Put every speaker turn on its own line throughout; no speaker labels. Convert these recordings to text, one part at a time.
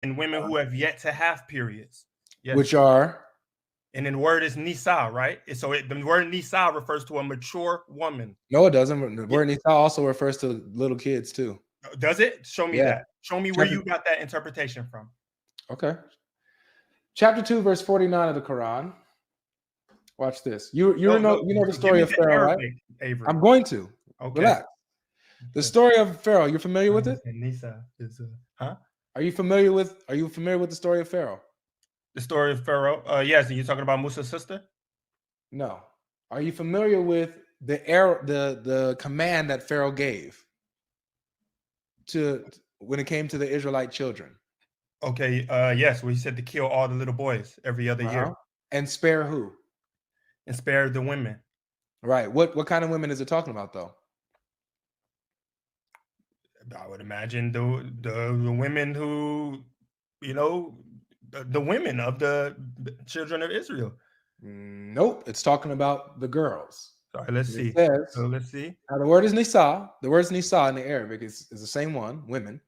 and women who have yet to have periods. Yes.
Which are?
And then the word is nisa, right? So the word nisa refers to a mature woman.
No, it doesn't. The word nisa also refers to little kids too.
Does it? Show me that. Show me where you got that interpretation from.
Okay. Chapter 2, verse 49 of the Quran. Watch this. You know the story of Pharaoh, Arabic, right? Avery. I'm going to. Okay. Relax. The story of Pharaoh. You're familiar with it?
Nisa is huh?
Are you familiar with the story of Pharaoh?
The story of Pharaoh? Yes. Are you talking about Musa's sister?
No. Are you familiar with the command that Pharaoh gave to when it came to the Israelite children?
Okay. Yes. Well, he said to kill all the little boys every other year.
And spare who?
And spare the women.
Right. What kind of women is it talking about, though?
I would imagine the women who, the women of the children of Israel.
Nope. It's talking about the girls.
All right, let's see. Let's see.
Now, the word is nisa. The word nisa in the Arabic is the same one, women.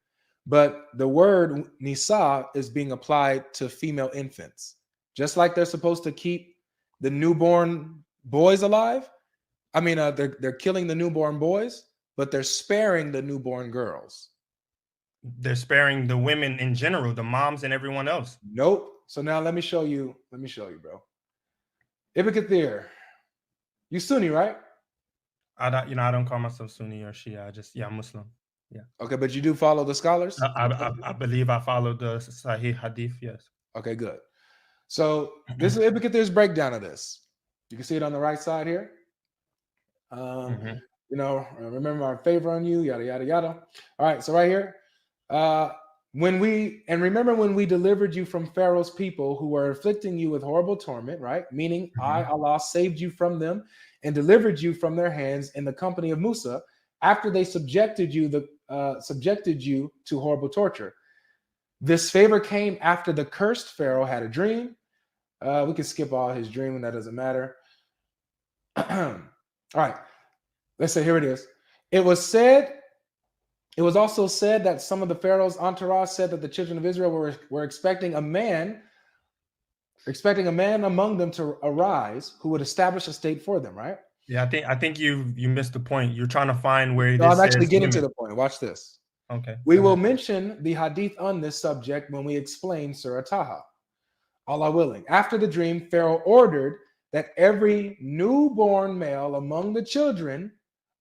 But the word nisa is being applied to female infants. Just like they're supposed to keep the newborn boys alive. I mean, they're killing the newborn boys, but they're sparing the newborn girls.
They're sparing the women in general, the moms and everyone else.
Nope. So now let me show you, bro. Ibn Kathir. You Sunni, right?
I don't call myself Sunni or Shia. I'm Muslim. Yeah.
Okay, but you do follow the scholars?
I believe I follow the Sahih hadith, yes.
Okay, good. So this is Ibn Kathir's breakdown of this. You can see it on the right side here. Remember my favor on you, yada, yada, yada. All right, so right here. Remember when we delivered you from Pharaoh's people who were afflicting you with horrible torment, right? Meaning I, Allah, saved you from them and delivered you from their hands in the company of Musa after they subjected you to horrible torture. This favor came after the cursed Pharaoh had a dream. We can skip all his dream, and that doesn't matter. All right. Let's say here it is. It was also said that some of the Pharaoh's entourage said that the children of Israel were expecting a man among them to arise who would establish a state for them, right?
Yeah, I think you missed the point. You're trying to find where
I'm actually getting to the point. Watch this.
Okay.
We will mention the hadith on this subject when we explain Surah Taha. Allah willing. After the dream, Pharaoh ordered that every newborn male among the children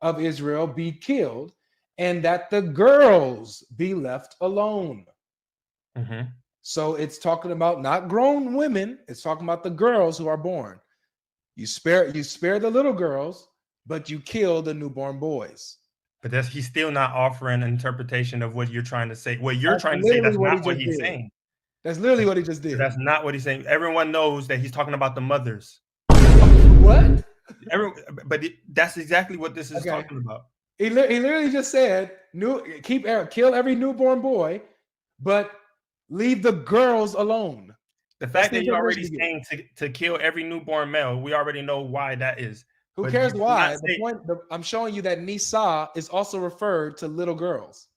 of Israel be killed and that the girls be left alone. So it's talking about not grown women. It's talking about the girls who are born. You spare the little girls, but you kill the newborn boys.
But he's still not offering an interpretation of what you're trying to say. What you're trying to say, that's not what he's saying.
That's literally what he just did.
That's not what he's saying. Everyone knows that he's talking about the mothers.
What?
But that's exactly what this is talking about.
He literally just said, kill every newborn boy, but leave the girls alone.
The fact that you're already saying to kill every newborn male, we already know why that is.
Who cares why? I'm showing you that Nisa is also referred to little girls.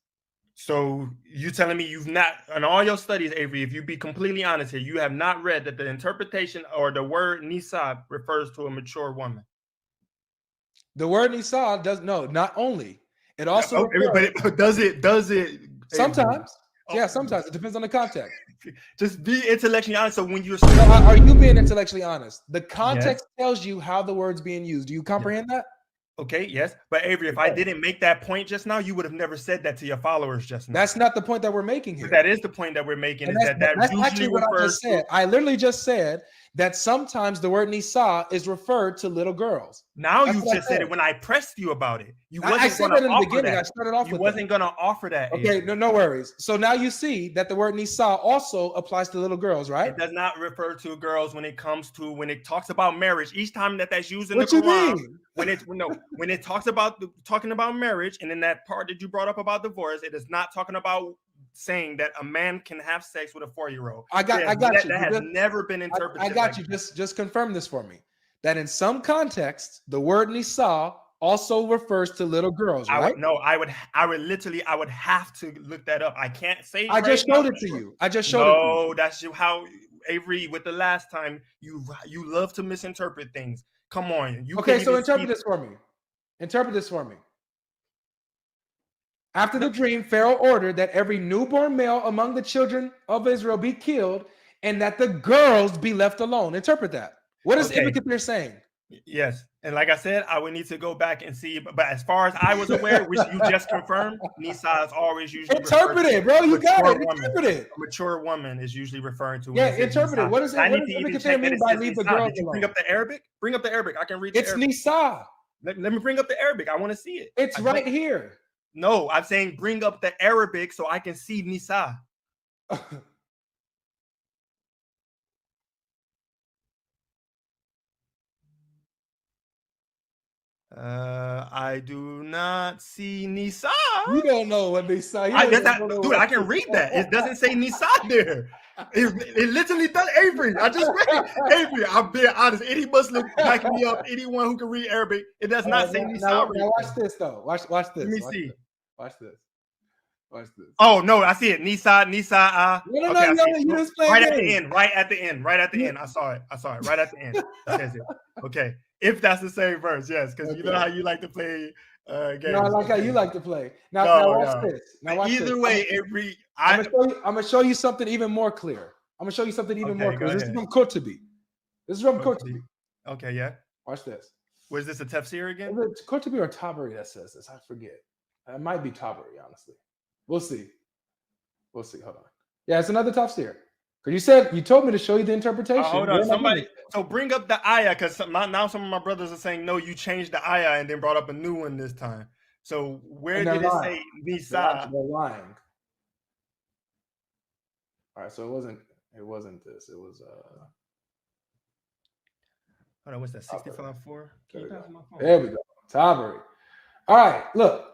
So you telling me you've not, in all your studies, Avery, if you be completely honest here, you have not read that the interpretation or the word Nisa refers to a mature woman.
The word Nisa not only. It also
but does it
sometimes. Yeah, sometimes. It depends on the context.
Just be intellectually honest. So when you're
are you being intellectually honest? The context tells you how the word's being used. Do you comprehend that?
Okay, yes. But Avery, if I didn't make that point just now, you would have never said that to your followers just now.
That's not the point that we're making here.
But that is the point that we're making.
Is that's actually what I just said. I literally just said that sometimes the word Nisa is referred to little girls.
Now you just said it when I pressed you about it. You wasn't going to offer that. I started off with wasn't going to offer that.
Okay, no worries. So now you see that the word Nisa also applies to little girls, right?
It does not refer to girls when it talks about marriage. Each time that's used in
the
Quran, when it talks about talking about marriage, and in that part that you brought up about divorce, it is not talking about saying that a man can have sex with a 4-year-old.
I got you.
That has never been interpreted.
I got you. Just confirm this for me. That in some contexts, the word Nisa also refers to little girls, right?
I would have to look that up. I can't say.
I just showed it to you. I just showed it to you.
No, that's how Avery with the last time you love to misinterpret things. Come on.
Okay, so interpret this for me. Interpret this for me. After the dream, Pharaoh ordered that every newborn male among the children of Israel be killed and that the girls be left alone. Interpret that. What is Ibn Kathir saying?
Yes. And like I said, I would need to go back and see. But as far as I was aware, which you just confirmed, Nisa is always usually
interpret it, bro. You got it. Interpret it.
A mature woman is usually referring to.
Yeah, interpret it. What does Ibn Kathir mean by leave the girls alone?
Bring up the Arabic. Bring up the Arabic. I can read.
It's Nisa.
Let me bring up the Arabic. I want to see it.
It's right here.
No, I'm saying bring up the Arabic so I can see Nisa. I do not see Nisa.
You don't know what Nisa.
Dude, I can read that. It doesn't say Nisa there. It literally does. Avery, I just read it. Avery, I'm being honest. Any Muslim back me up. Anyone who can read Arabic, it does not say Nisa.
Now watch this though. Watch this.
Let me see.
Watch this. Watch this.
Oh no, I see it. Nisa.
No, you just played
right at the end. Right at the end. I saw it. Right at the end. It says it. Okay. If that's the same verse, yes, because you know how you like to play games.
No, I like how you like to play. Now watch this.
Either way,
I'm gonna show you something even more clear. I'm gonna show you something even more clear. This is from Qurtubi.
Okay, yeah.
Watch this.
Was this a tafsir again?
Is it Qurtubi or Tabari that says this? I forget. It might be Tabari, honestly. We'll see. Hold on. Yeah, it's another tafsir. Because you told me to show you the interpretation.
Hold on, so bring up the ayah, because now some of my brothers are saying, no, you changed the ayah and then brought up a new one this time. So where did it say Nisa?
They're lying. All right, so it wasn't this. It was
hold on, what's that? 65.4?
There we go. Tabari. All right, look.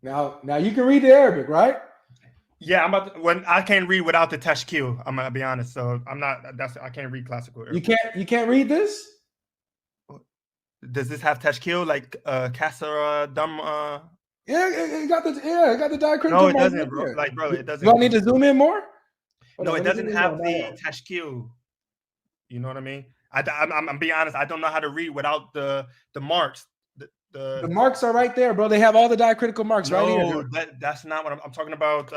Now you can read the Arabic, right?
Yeah, when I can't read without the tashkil, I'm gonna be honest. So I can't read classical Arabic.
You can't read this?
Does this have tashkil like kasra, dhamma?
Yeah, it got the diacritical.
No, it doesn't, bro. It doesn't.
Do I need to zoom in more?
No, it doesn't have the tashkil. You know what I mean? I'm being honest. I don't know how to read without the marks. The
marks are right there, bro. They have all the diacritical marks right here.
No, that's not what I'm talking about.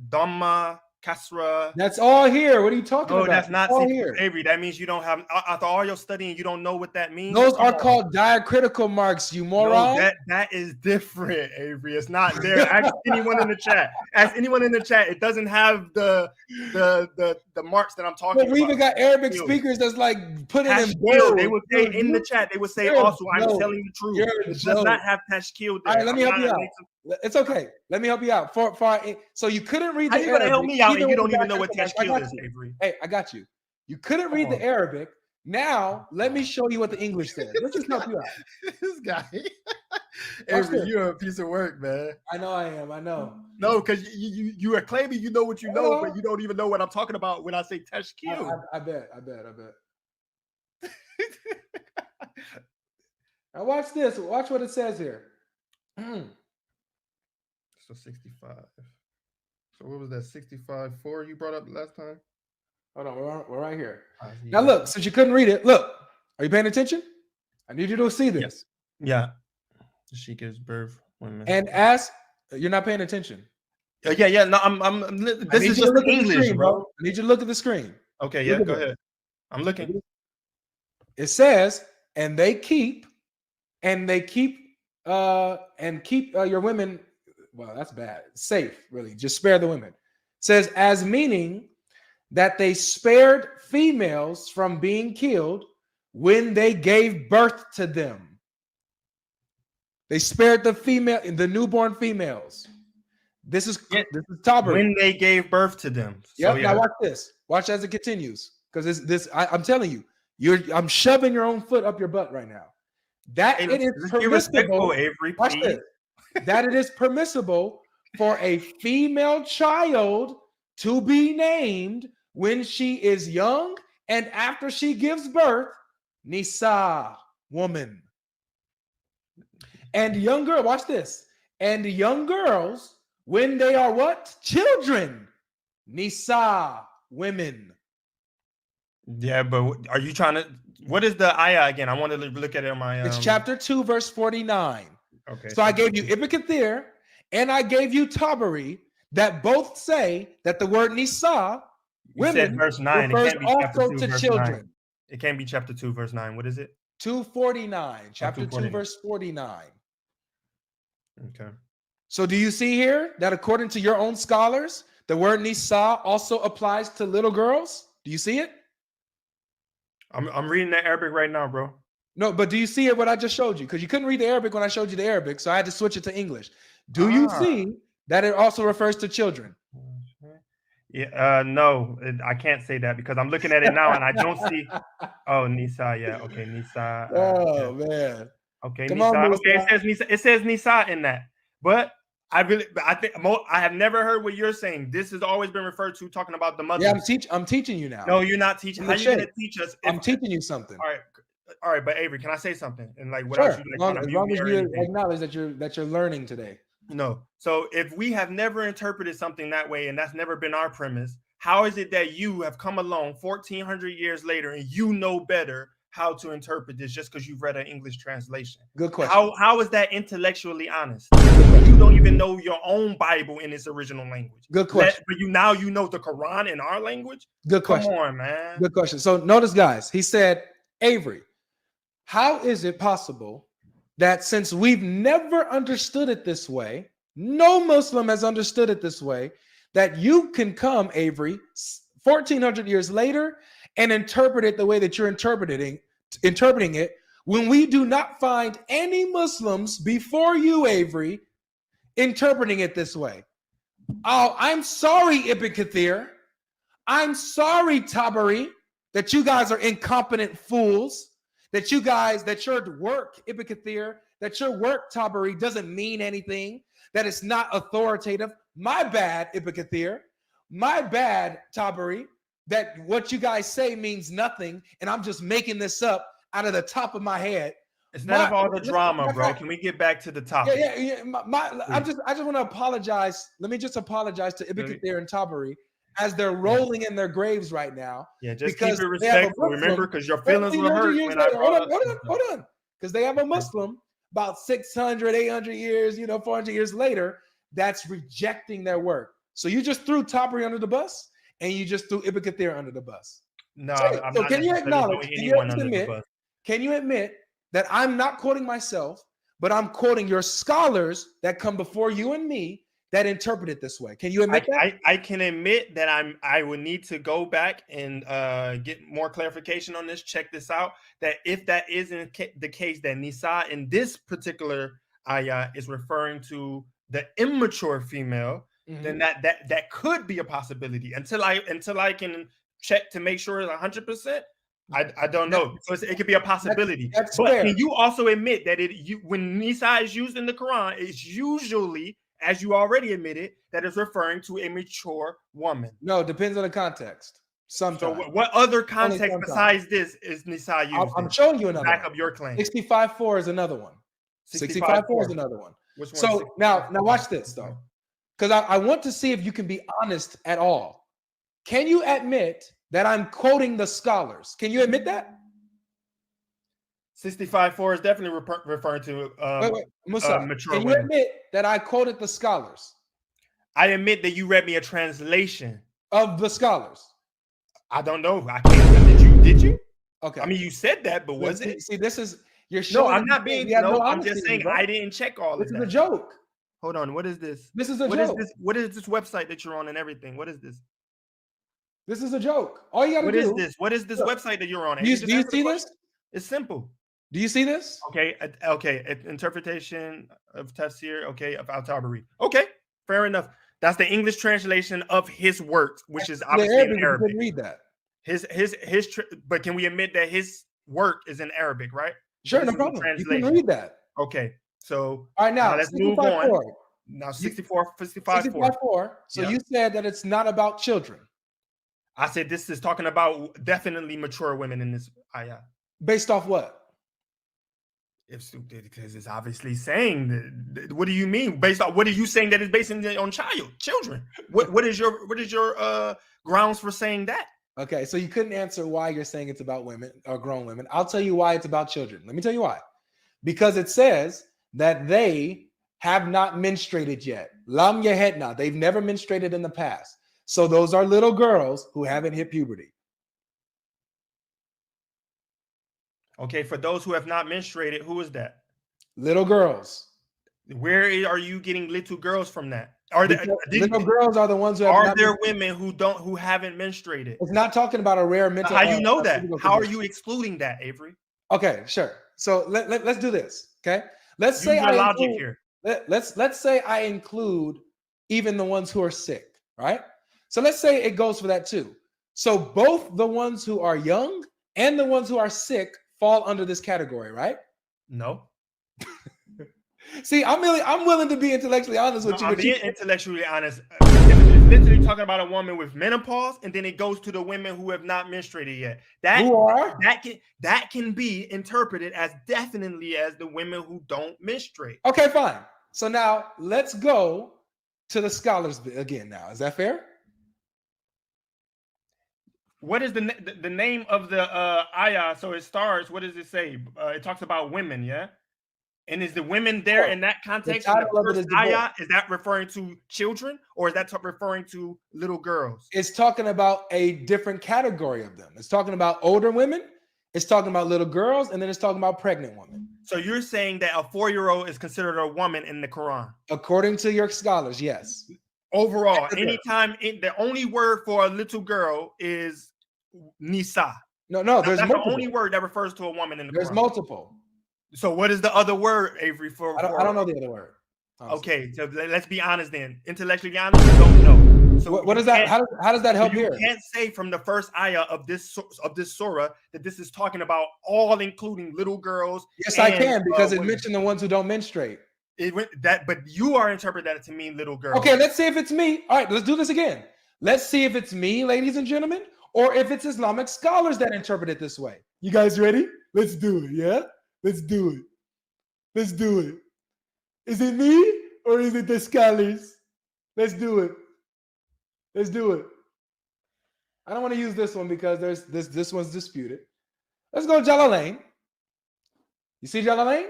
Dhamma, kasra.
That's all here. What are you talking about?
No, that's not all here. Avery, that means you don't have, after all your studying, you don't know what that means.
Those are called diacritical marks, you moron.
No, that is different, Avery. It's not there. Ask anyone in the chat. It doesn't have the marks that I'm talking about.
We even got Arabic speakers that's like putting in
bold. They would say in the chat, they would say also, I'm telling the truth. It does not have tashkil there.
All right, let me help you out. It's okay. Let me help you out. So you couldn't read the Arabic.
How you gonna help me out and you don't even know what tashkil is, Avery?
Hey, I got you. You couldn't read the Arabic. Now let me show you what the English says. Let's just help you out.
This guy, Avery, you're a piece of work, man.
I know I am. I know.
No, because you are claiming you know what you know, but you don't even know what I'm talking about when I say tashkil.
I bet. Now watch this. Watch what it says here.
So 65. So what was that? 65.4 you brought up last time?
Hold on, we're right here. Now look, since you couldn't read it, look. Are you paying attention? I need you to see this.
Yes. Yeah. She gives birth.
And ask. You're not paying attention.
Yeah. No, I'm. This is just English, bro.
I need you to look at the screen.
Okay. Yeah. Go ahead. I'm looking.
It says, and keep your women. Well, that's bad. Safe, really. Just spare the women. It says, as meaning that they spared females from being killed when they gave birth to them. They spared the newborn females. This is Tabari.
When they gave birth to them.
Yeah. Now watch this. Watch as it continues. Because I'm telling you, I'm shoving your own foot up your butt right now. That it is permissible.
Avery,
watch this. That it is permissible for a female child to be named when she is young and after she gives birth, Nisa, woman. And young girl, watch this. And young girls, when they are what? Children. Nisa, women.
Yeah, but are you trying to? What is the ayah again? I want to look at it on my.
It's chapter 2, verse 49.
Okay.
So I gave you Ibn Kathir and I gave you Tabari that both say that the word Nisa, women,
verse 9.
refers
it can't be
also
2,
to
verse
children.
9. It can't be chapter 2, verse 9. What is it?
249, chapter 2,
249.
verse 49.
Okay.
So do you see here that according to your own scholars, the word Nisa also applies to little girls? Do you see it?
I'm reading the Arabic right now, bro.
No, but do you see it what I just showed you? Because you couldn't read the Arabic when I showed you the Arabic, so I had to switch it to English. Do you see that it also refers to children?
Yeah, no, I can't say that because I'm looking at it now and I don't see. Oh, Nisa, yeah, okay, Nisa.
Oh man,
okay,
come
Nisa.
on,
Okay, it says Nisa. It says Nisa in that, but I think I have never heard what you're saying. This has always been referred to talking about the mother.
Yeah, I'm teaching you now.
No, you're not teaching. How are you going to teach us?
I'm teaching you something.
All right, but Avery, can I say something? And like,
sure.
As long as
you acknowledge that you're learning today.
No. So if we have never interpreted something that way, and that's never been our premise, how is it that you have come along 1,400 years later and you know better how to interpret this just because you've read an English translation?
Good question.
How is that intellectually honest? You don't even know your own Bible in its original language.
Good question.
But you know the Quran in our language?
Good question.
Come on, man.
Good question. So notice, guys, he said, Avery, how is it possible that since we've never understood it this way, no Muslim has understood it this way, that you can come, Avery, 1,400 years later and interpret it the way that you're interpreting it, when we do not find any Muslims before you, Avery, interpreting it this way? Oh, I'm sorry, Ibn Kathir. I'm sorry, Tabari, that you guys are incompetent fools, that your work, Ibn Kathir, that your work, Tabari, doesn't mean anything, that it's not authoritative. My bad, Ibn Kathir. My bad, Tabari, that what you guys say means nothing, and I'm just making this up out of the top of my head.
Instead of all the drama, bro, can we get back to the topic?
Yeah. I just want to apologize. Let me just apologize to Ibn Kathir and Tabari as they're rolling in their graves right now.
Yeah, just keep it respectful. Remember, because your feelings will hurt.
Hold on. Because they have a Muslim about 600, 800 years, 400 years later, that's rejecting their work. So you just threw Tabari under the bus, and you just threw Ibn Kathir under the bus.
No,
so can you acknowledge? Can you admit that I'm not quoting myself, but I'm quoting your scholars that come before you and me that interpret it this way? Can you admit that?
I can admit that I would need to go back and get more clarification on this. Check this out. That if that isn't the case, that Nisa in this particular ayah is referring to the immature female, then that could be a possibility. Until I can check to make sure it's 100%. I don't know. So it could be a possibility.
That's
but
fair.
Can you also admit that when Nisa is used in the Quran, it's usually, as you already admitted, that is referring to a mature woman?
No, it depends on the context. Sometimes.
So what other context besides this is Nisa used?
I'm showing you another.
Back up your claim.
65.4 is another one. 65.4 is another one.
Which one?
So now watch this though, because I want to see if you can be honest at all. Can you admit that I'm quoting the scholars? Can you admit that?
65.4 is definitely referring to
Musa,
mature
can you
women.
admit that I quoted the scholars?
I admit that you read me a translation
of the scholars.
I don't know. I can't. Did you?
Okay.
I mean, you said that, but was it?
See, this is you're showing.
No, I'm not being. No, I'm just saying I didn't check all of that.
This is a joke.
Hold on. What is this?
This is a joke.
What is this website that you're on and everything? What is this?
This is a joke. All you got to do.
What is this? What is this website that you're on?
Do you see this?
It's simple.
Do you see this?
Okay. Interpretation of Tafsir. Okay, of al-Tabari. Okay, fair enough. That's the English translation of his work, which is obviously in Arabic.
Read that.
But can we admit that his work is in Arabic, right?
Sure, no problem. You can read that.
Okay, so
all right, now
let's move on. Now 65.4.
So you said that it's not about children.
I said this is talking about definitely mature women in this ayah.
Based off what?
Because it's obviously saying that. What do you mean? Based on what are you saying that is based on children? What is your grounds for saying that?
Okay, so you couldn't answer why you're saying it's about women or grown women. I'll tell you why it's about children. Let me tell you why. Because it says that they have not menstruated yet. Lam yahetna. They've never menstruated in the past. So those are little girls who haven't hit puberty.
Okay, for those who have not menstruated, who is that?
Little girls.
Where are you getting little girls from that? Are there
little girls are the ones who have
are there women who haven't menstruated?
It's not talking about a rare mental.
How you know that? How are you excluding that, Avery?
Okay, sure. So let's do this. Okay, let's say let's say I include even the ones who are sick, right? So let's say it goes for that too. So both the ones who are young and the ones who are sick fall under this category, right?
No.
See, I'm willing to be intellectually honest with you.
I'm being intellectually honest. It's literally talking about a woman with menopause, and then it goes to the women who have not menstruated yet. That can be interpreted as definitely as the women who don't menstruate.
Okay, fine. So now let's go to the scholars again. Now, is that fair?
What is the name of the ayah? So it starts. What does it say? It talks about women, yeah. And is the women there in that context? The first ayah, is that referring to children, or is that referring to little girls?
It's talking about a different category of them. It's talking about older women. It's talking about little girls, and then it's talking about pregnant women.
So you're saying that a 4-year-old is considered a woman in the Quran? According
to your scholars, yes.
Overall, anytime the only word for a little girl is nisa.
No, there's
that's
multiple.
The only word that refers to a woman in the Quran.
There's multiple.
So what is the other word, Avery?
I don't know the other word.
Honestly. Okay, so let's be honest then. Intellectually honest, you don't know. So
what is that? How does that help here?
You can't say from the first ayah of this surah that this is talking about all, including little girls.
Yes, I can, because it mentioned the ones who don't menstruate.
But you are interpreting that to mean little girls.
Okay, let's see if it's me. All right, let's do this again. Let's see if it's me, ladies and gentlemen, or if it's Islamic scholars that interpret it this way. You guys ready? Let's do it, yeah? Let's do it. Let's do it. Is it me or is it the scholars? Let's do it. Let's do it. I don't want to use this one because this one's disputed. Let's go Jalalayn. You see Jalalayn?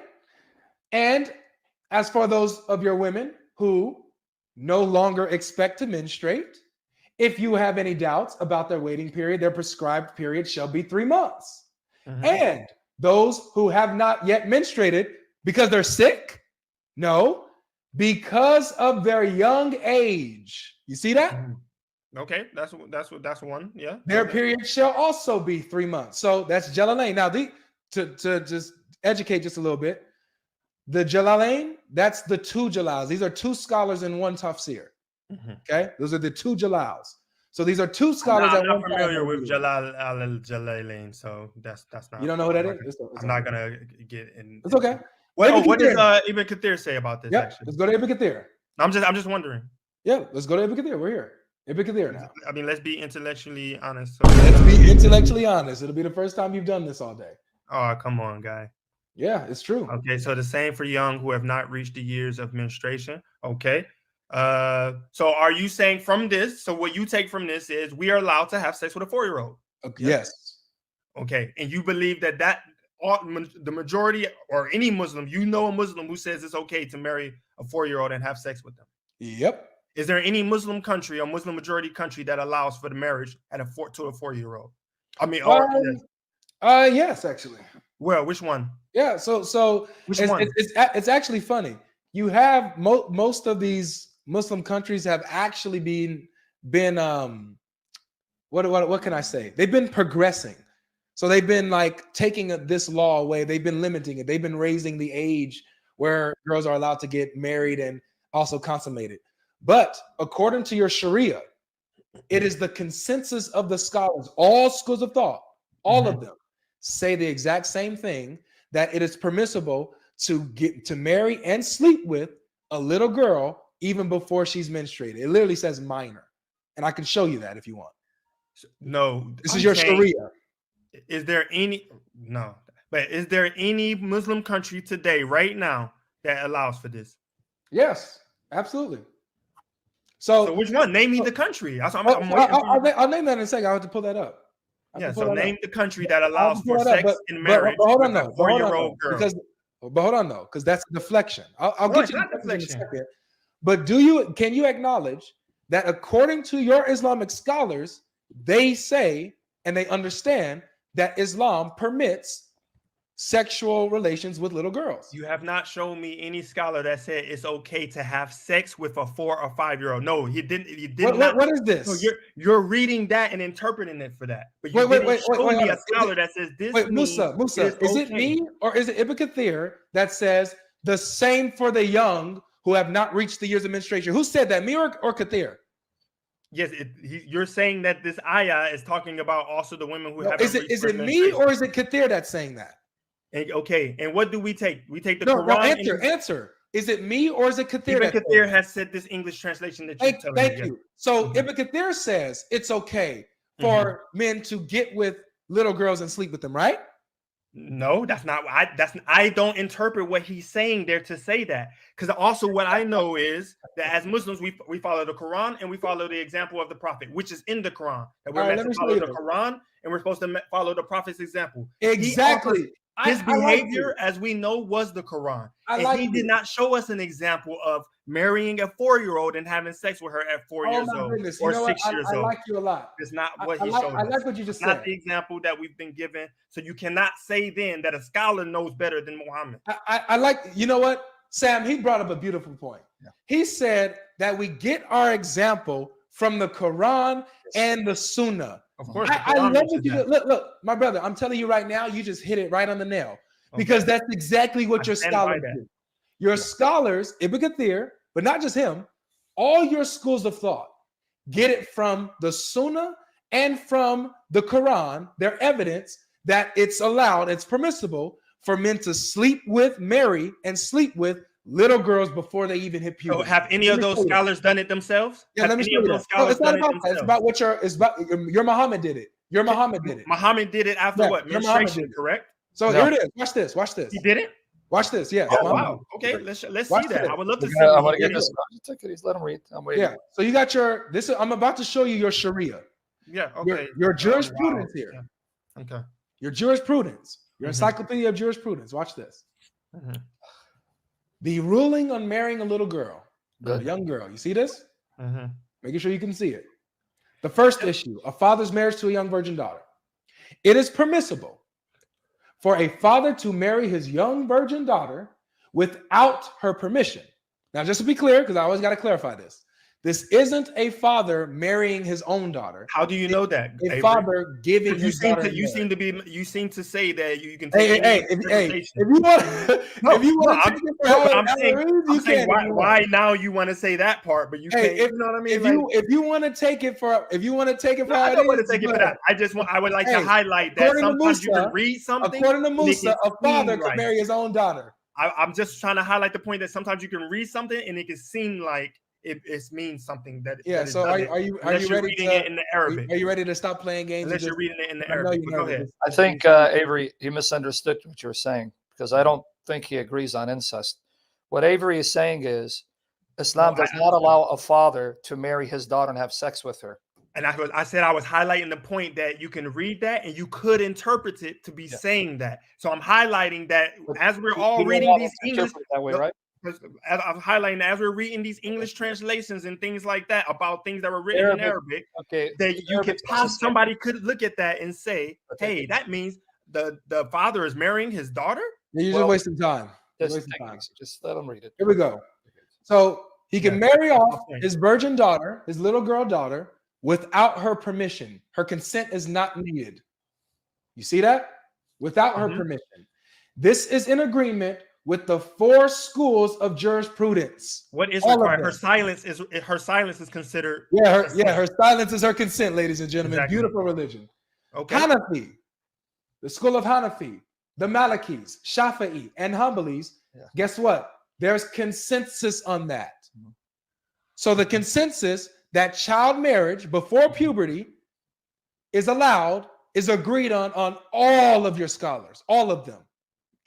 And as for those of your women who no longer expect to menstruate, if you have any doubts about their waiting period, their prescribed period shall be 3 months. And those who have not yet menstruated because they're sick? No, because of their young age. You see that?
Okay, that's one. Yeah.
Their period shall also be 3 months. So that's Jalalayn. Now, to just educate just a little bit, the Jalalayn, that's the 2 Jalals. These are 2 scholars in one Tafsir. Okay, those are the 2 Jalals. So these are 2 scholars.
I'm not familiar with al-Jalalayn, so that's not.
You don't know who that is?
I'm not gonna get in.
It's okay.
What does Ibn Kathir say about this?
Yeah, let's go to Ibn Kathir.
I'm just wondering.
Yeah, let's go to Ibn Kathir. We're here. Ibn Kathir now.
I mean, let's be intellectually honest.
Let's be intellectually honest. It'll be the first time you've done this all day.
Oh, come on, guy.
Yeah, it's true.
Okay, so the same for young who have not reached the years of menstruation. Okay. So are you saying from this, so what you take from this is we are allowed to have sex with a 4-year-old?
Okay. Yes.
Okay, and you believe that the majority or any Muslim, a Muslim who says it's okay to marry a 4-year-old and have sex with them?
Yep.
Is there any Muslim country or Muslim majority country that allows for the marriage to a 4-year-old? I mean,
yes, actually.
Well, which one?
Yeah, so
which one?
It's actually funny. You have most of these Muslim countries have actually been what can I say? They've been progressing. So they've been like taking this law away. They've been limiting it. They've been raising the age where girls are allowed to get married and also consummated. But according to your Sharia, it is the consensus of the scholars, all schools of thought, all of them say the exact same thing, that it is permissible to marry and sleep with a little girl even before she's menstruated. It literally says minor. And I can show you that if you want.
No.
This is your Sharia.
Is there any? No. But is there any Muslim country today, right now, that allows for this?
Yes, absolutely.
So which one? Name me the country.
I'll name that in a second. I have to pull that up.
So name the country that allows for sex in marriage
but hold
with
on,
a 4-year-old girl.
But hold on, though, because that's a deflection. I'll get you the deflection in a second. But can you acknowledge that according to your Islamic scholars, they say and they understand that Islam permits sexual relations with little girls?
You have not shown me any scholar that said it's okay to have sex with a 4 or 5-year-old. No, he didn't.
What is this?
So you're reading that and interpreting it for that. But you didn't show me a scholar that says this.
Musa, is it me or is it Ibn Kathir that says the same for the young who have not reached the years of menstruation? Who said that, me or Kathir?
Yes, you're saying that this ayah is talking about also the women who haven't reached.
Is it me or is it Kathir that's saying that?
Okay, and what do we take? We take the Quran.
Answer. Is it me or is it Kathir?
Ibn Kathir has said this English translation that you're telling me.
Thank you. So Ibn Kathir says it's okay for men to get with little girls and sleep with them, right?
No, that's not. I don't interpret what he's saying there to say that. Because also what I know is that as Muslims we follow the Quran and we follow the example of the Prophet, which is in the Quran. That we're meant to follow the Quran and we're supposed to follow the Prophet's example.
Exactly.
His behavior, as we know, was the Quran. He did not show us an example of marrying a 4-year-old and having sex with her at 4 years old or 6 years old.
I like you a lot.
It's not what he showed us.
I like what you just said.
Not the example that we've been given. So you cannot say then that a scholar knows better than Muhammad.
I like, you know what, Sam, he brought up a beautiful point. Yeah. He said that we get our example from the Quran and the Sunnah.
Of course,
I love what you do. Look, my brother, I'm telling you right now, you just hit it right on the nail because that's exactly what your scholars do. Your scholars, Ibn Kathir, but not just him, all your schools of thought get it from the Sunnah and from the Quran, their evidence that it's allowed, it's permissible for men to sleep with, marry, and sleep with little girls before they even hit puberty.
So have any of those scholars done it themselves?
Yeah, let me show you that. It's not about that. It's about what your Muhammad did it. Your Muhammad did it.
Muhammad did it after what? Menstruation, correct?
So here it is. Watch this.
He did it?
Watch this. Yeah.
Oh, wow. Okay, let's see that. I would love to see.
I want to get this. Just let him read. I'm waiting.
Yeah. So you got I'm about to show you your Sharia.
Yeah. Okay.
Your jurisprudence here.
Yeah. Okay.
Your jurisprudence. Your encyclopedia of jurisprudence. Watch this. The ruling on marrying a little girl, a young girl. You see this? Making sure you can see it. The first issue, a father's marriage to a young virgin daughter. It is permissible for a father to marry his young virgin daughter without her permission. Now, just to be clear, because I always got to clarify this. This isn't a father marrying his own daughter.
How do you know that?
A father giving his daughter.
You seem to say that you can.
If you want to take it for how
I'm saying why now you want to say that part, but you can't. You know what I mean?
If you want to take it for, how
I don't want to take it for that. I would like to highlight that sometimes you can read something.
According to Musa, a father could marry his own daughter.
I'm just trying to highlight the point that sometimes you can read something and it can seem like it means something that.
Yeah. So are you ready
reading it in the Arabic?
Are you ready to stop playing games?
Unless you're reading it in the Arabic. Go ahead.
I think Avery, he misunderstood what you were saying because I don't think he agrees on incest. What Avery is saying is Islam does not allow a father to marry his daughter and have sex with her.
And I said I was highlighting the point that you can read that and you could interpret it to be saying that. So I'm highlighting that as we're all reading these English
that way, right?
I'm highlighting as we're reading these English translations and things like that about things that were written in Arabic.
Okay,
that you could somebody could look at that and say, "Hey, that means the father is marrying his daughter."
You're just wasting time.
Just let him read it.
Here we go. So he can marry off his virgin daughter, his little girl daughter, without her permission. Her consent is not needed. You see that? Without her permission. This is in agreement with the 4 schools of jurisprudence.
What is required? Her silence is considered.
Her silence is her consent, ladies and gentlemen. Exactly. Beautiful religion. Okay. Hanafi, the school of Hanafi, the Malikis, Shafi'i, and Hanbalis. Guess what? There's consensus on that. So the consensus that child marriage before puberty is allowed is agreed on all of your scholars, all of them.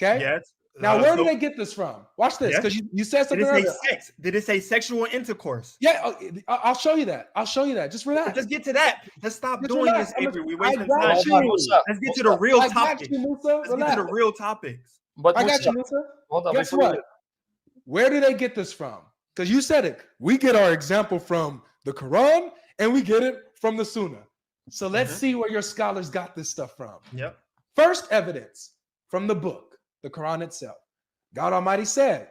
Okay.
Yes.
Now, where do they get this from? Watch this,
Yes.
because you said
Did
something
it say
earlier.
sex? Did it say sexual intercourse?
Yeah, I'll show you that. I'll show you that. Just relax.
Let's get to that. Let's stop
Just
doing
relax.
this, Avery. We're
I
wasting
got
time.
you.
Let's get to the real
I got
topic.
you, Musa.
Let's get
Relax.
to the real topics.
But
I got
Musa,
you, Musa.
hold on,
Guess
before you
what? Where do they get this from? Because you said it. We get our example from the Quran and we get it from the Sunnah. So let's see where your scholars got this stuff from.
Yep.
First evidence from the book, the Quran itself. God Almighty said,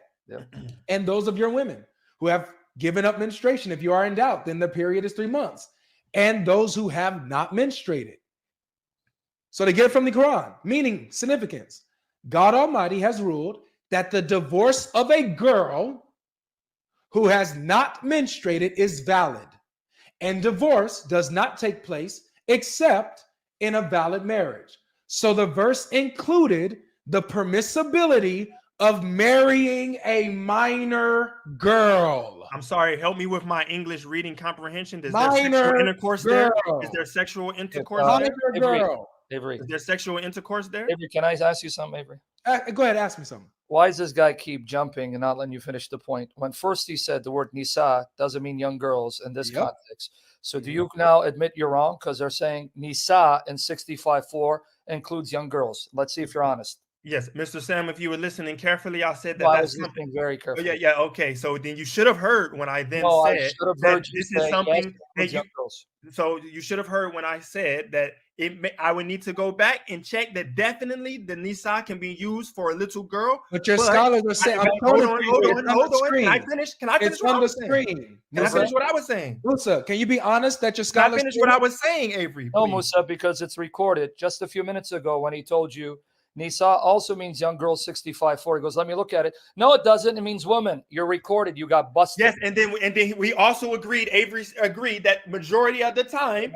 and those of your women who have given up menstruation, if you are in doubt, then the period is 3 months. And those who have not menstruated. So they get it from the Quran, meaning significance. God Almighty has ruled that the divorce of a girl who has not menstruated is valid. And divorce does not take place except in a valid marriage. So the verse included the permissibility of marrying a minor girl.
I'm sorry. Help me with my English reading comprehension. Is
Minor
there sexual intercourse there?
girl.
Is there sexual intercourse
Minor
there?
girl.
Avery,
Is there sexual intercourse there?
Avery, can I ask you something, Avery?
Go ahead, ask me something.
Why does this guy keep jumping and not letting you finish the point? When first he said the word nisa doesn't mean young girls in this context. So do you now admit you're wrong? Because they're saying nisa in 65:4 includes young girls. Let's see if you're honest.
Yes, Mr. Sam, if you were listening carefully, I said that
No, I
that's
was listening very
Oh,
carefully.
yeah, okay. So then you should have heard when I then
No, I
said
should have
that
heard you
this
say,
is something
yes,
that
includes
you.
young girls.
So you should have heard when I said that I would need to go back and check that definitely the nisa can be used for a little girl.
But your scholars are saying,
hold on. Can I finish? Can I finish
It's
what
on
I
the
was saying?
screen.
Can I finish what I was saying?
Musa, can you be honest that your
Can I
scholars
finish what I was saying, Avery?
No,
please?
Musa, because it's recorded just a few minutes ago when he told you nisa also means young girls 65:4. He goes, let me look at it. No, it doesn't. It means woman. You're recorded. You got busted.
Yes, and then we also agreed. Avery agreed that majority of the time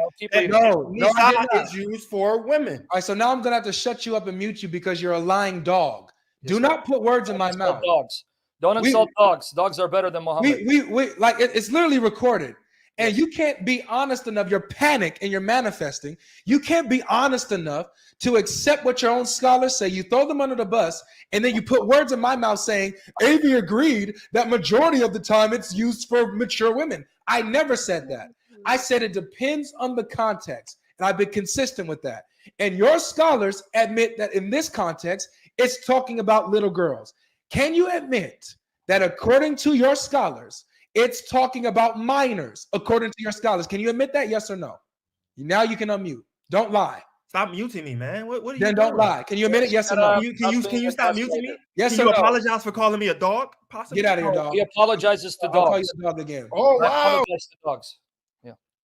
nisa is used for women.
All right, so now I'm gonna have to shut you up and mute you because you're a lying dog. Do not put words in my mouth.
Dogs. Don't insult dogs. Dogs are better than Mohammed.
We like it's literally recorded. And you can't be honest enough. You're panic and you're manifesting. You can't be honest enough to accept what your own scholars say. You throw them under the bus, and then you put words in my mouth saying, Avery agreed that majority of the time it's used for mature women. I never said that. I said it depends on the context, and I've been consistent with that. And your scholars admit that in this context, it's talking about little girls. Can you admit that according to your scholars, it's talking about minors, according to your scholars? Can you admit that? Yes or no? Now you can unmute. Don't lie.
Stop muting me, man. What are you
Then don't lie. Can you admit it? Yes or no?
Can you stop muting me?
Yes
Can
or
you
no?
apologize for calling me a dog? Possibly.
Get out of here, dog.
He apologizes to
I'll call you
dogs.
a dog again.
Oh
I
wow!
apologize to dogs.